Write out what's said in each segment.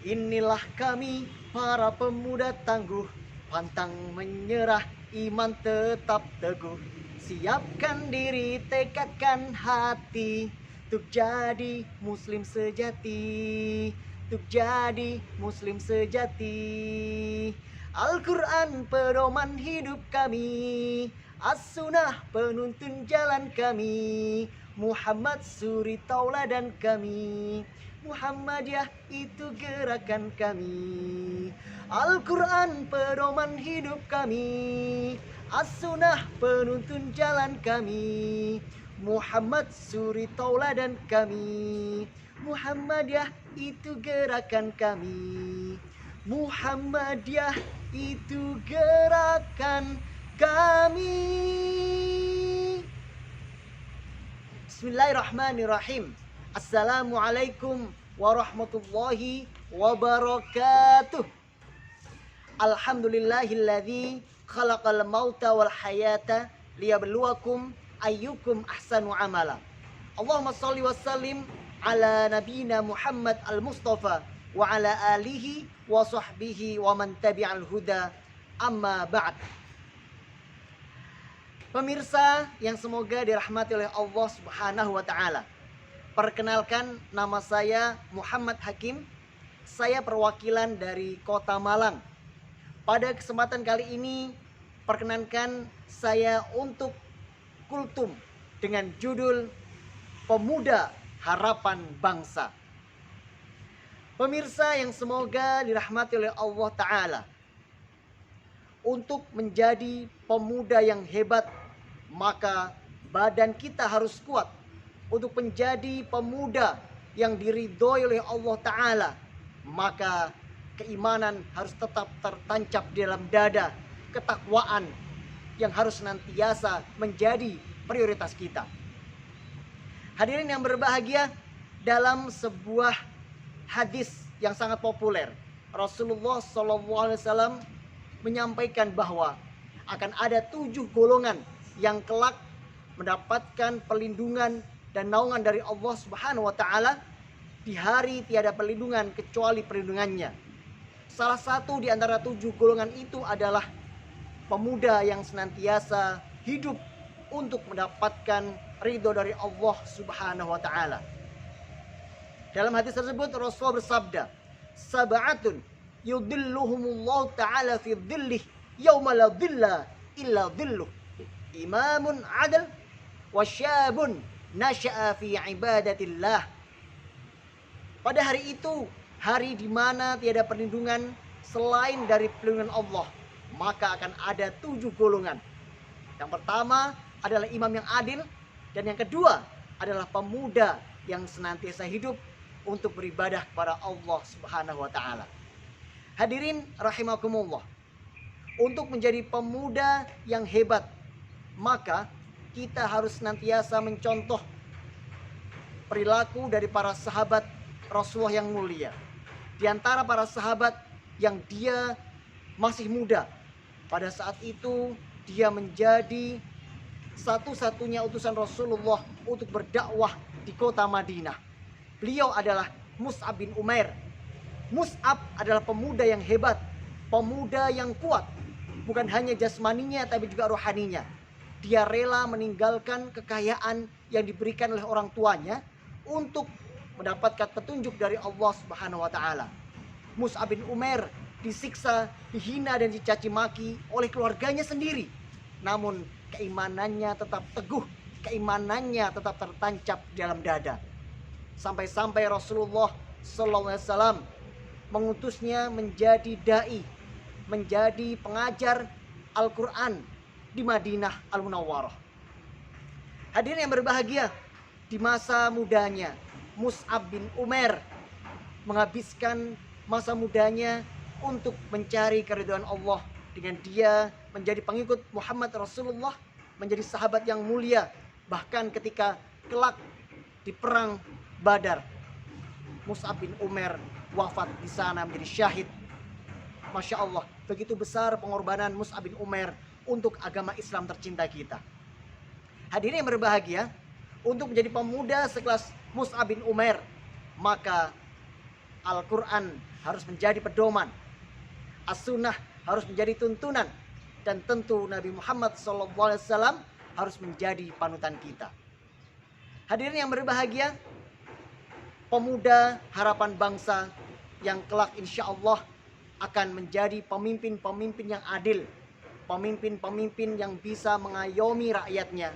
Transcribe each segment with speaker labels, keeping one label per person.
Speaker 1: Inilah kami para pemuda tangguh, pantang menyerah, iman tetap teguh. Siapkan diri, tekadkan hati, untuk jadi muslim sejati, untuk jadi muslim sejati. Al-Quran pedoman hidup kami, As-Sunnah penuntun jalan kami, Muhammad suri tauladan kami, Muhammadiyah itu gerakan kami. Al-Quran pedoman hidup kami, As-Sunnah penuntun jalan kami, Muhammad suri tauladan kami, Muhammadiyah itu gerakan kami. Muhammadiyah itu gerakan kami. Bismillahirrahmanirrahim. Assalamualaikum warahmatullahi wabarakatuh. Alhamdulillahilladzi khalaqal mauta wal hayata liyabluwakum ayyukum ahsanu amala. Allahumma shalli wa sallim ala nabiyina Muhammad al-Mustafa wa ala alihi wa sahbihi wa man tabi'al huda, amma ba'd. Pemirsa yang semoga dirahmati oleh Allah Subhanahu wa taala. Perkenalkan, nama saya Muhammad Hakim. Saya perwakilan dari Kota Malang. Pada kesempatan kali ini perkenankan saya untuk kultum dengan judul Pemuda Harapan Bangsa. Pemirsa yang semoga dirahmati oleh Allah Ta'ala, untuk menjadi pemuda yang hebat, maka badan kita harus kuat. Untuk menjadi pemuda yang diridhoi oleh Allah Ta'ala, maka keimanan harus tetap tertancap di dalam dada. Ketakwaan yang harus senantiasa menjadi prioritas kita. Hadirin yang berbahagia, dalam sebuah hadis yang sangat populer, Rasulullah SAW menyampaikan bahwa akan ada 7 golongan yang kelak mendapatkan perlindungan dan naungan dari Allah Subhanahu wa taala di hari tiada perlindungan kecuali perlindungannya. Salah satu di antara 7 golongan itu adalah pemuda yang senantiasa hidup untuk mendapatkan ridho dari Allah Subhanahu wa taala. Dalam hadis tersebut Rasul bersabda, "Sab'atun yudhilluhumullahu ta'ala fi dhillih yauma la dhilla illa dhilluh. Imamun adil wa syabun nasya'a fi ibadatillah." Pada hari itu, hari di mana tiada perlindungan selain dari perlindungan Allah, maka akan ada 7 golongan. Yang pertama adalah imam yang adil, dan yang kedua adalah pemuda yang senantiasa hidup untuk beribadah kepada Allah Subhanahu wa taala. Hadirin rahimakumullah. Untuk menjadi pemuda yang hebat, maka kita harus senantiasa mencontoh perilaku dari para sahabat Rasulullah yang mulia. Di antara para sahabat yang dia masih muda, pada saat itu dia menjadi satu-satunya utusan Rasulullah untuk berdakwah di kota Madinah. Beliau adalah Mus'ab bin Umair. Mus'ab adalah pemuda yang hebat, pemuda yang kuat, bukan hanya jasmaninya tapi juga rohaninya. Dia rela meninggalkan kekayaan yang diberikan oleh orang tuanya untuk mendapatkan petunjuk dari Allah Subhanahu wa taala. Mus'ab bin Umair disiksa, dihina dan dicaci maki oleh keluarganya sendiri. Namun keimanannya tetap teguh, keimanannya tetap tertancap di dalam dada. Sampai-sampai Rasulullah SAW mengutusnya menjadi dai, menjadi pengajar Al-Quran di Madinah Al-Munawwarah. Hadirin yang berbahagia, di masa mudanya Mus'ab bin Umair menghabiskan masa mudanya untuk mencari keridhaan Allah dengan dia menjadi pengikut Muhammad Rasulullah, menjadi sahabat yang mulia. Bahkan ketika kelak di perang Badar, Mus'ab bin Umair wafat di sana menjadi syahid. Masya Allah, begitu besar pengorbanan Mus'ab bin Umair untuk agama Islam tercinta kita. Hadirin yang berbahagia, untuk menjadi pemuda sekelas Mus'ab bin Umair, maka Al-Quran harus menjadi pedoman, As-Sunnah harus menjadi tuntunan, dan tentu Nabi Muhammad SAW harus menjadi panutan kita. Hadirin yang berbahagia, pemuda harapan bangsa yang kelak insya Allah akan menjadi pemimpin-pemimpin yang adil, pemimpin-pemimpin yang bisa mengayomi rakyatnya.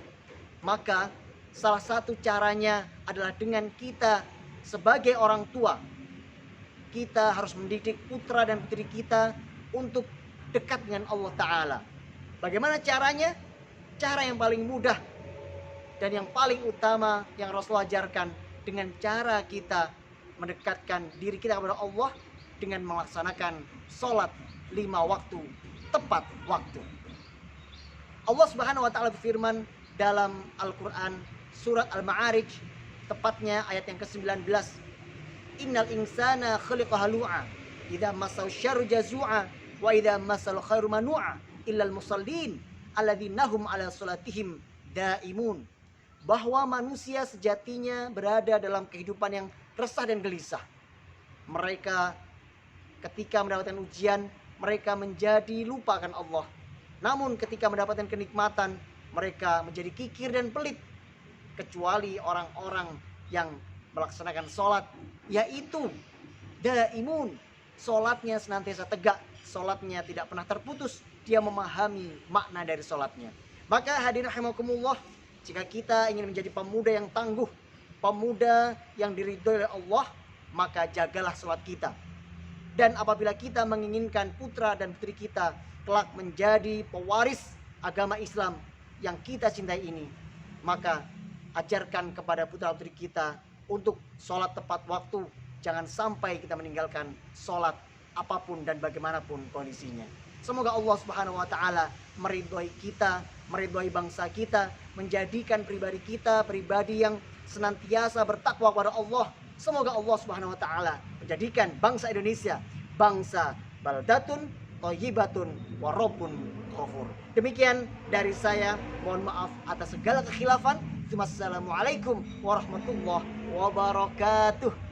Speaker 1: Maka salah satu caranya adalah dengan kita sebagai orang tua. Kita harus mendidik putra dan putri kita untuk dekat dengan Allah Ta'ala. Bagaimana caranya? Cara yang paling mudah dan yang paling utama yang Rasulullah ajarkan, dengan cara kita mendekatkan diri kita kepada Allah dengan melaksanakan sholat 5 waktu tepat waktu. Allah Subhanahu wa Ta'ala berfirman dalam Al-Quran surat Al-Ma'arij, tepatnya ayat yang ke-19, innal insana khuliqa halu'a idza massahu syarru jazu'a wa idza massal khairu manu'a illal musallin alladzina hum 'ala salatihim daimun. Bahwa manusia sejatinya berada dalam kehidupan yang resah dan gelisah. Mereka ketika mendapatkan ujian, mereka menjadi lupakan Allah. Namun ketika mendapatkan kenikmatan, mereka menjadi kikir dan pelit. Kecuali orang-orang yang melaksanakan sholat, yaitu daimun. Sholatnya senantiasa tegak, sholatnya tidak pernah terputus. Dia memahami makna dari sholatnya. Maka hadirin rahimakumullah, jika kita ingin menjadi pemuda yang tangguh, pemuda yang diridhoi oleh Allah, maka jagalah sholat kita. Dan apabila kita menginginkan putra dan putri kita kelak menjadi pewaris agama Islam yang kita cintai ini, maka ajarkan kepada putra putri kita untuk sholat tepat waktu. Jangan sampai kita meninggalkan sholat apapun dan bagaimanapun kondisinya. Semoga Allah Subhanahu wa Ta'ala meridhoi kita, meridhoi bangsa kita, menjadikan pribadi kita pribadi yang senantiasa bertakwa kepada Allah. Semoga Allah Subhanahu wa Ta'ala menjadikan bangsa Indonesia bangsa baldatun thayyibatun wa rabbun ghafur. Demikian dari saya, mohon maaf atas segala kekhilafan. Wassalamualaikum warahmatullahi wabarakatuh.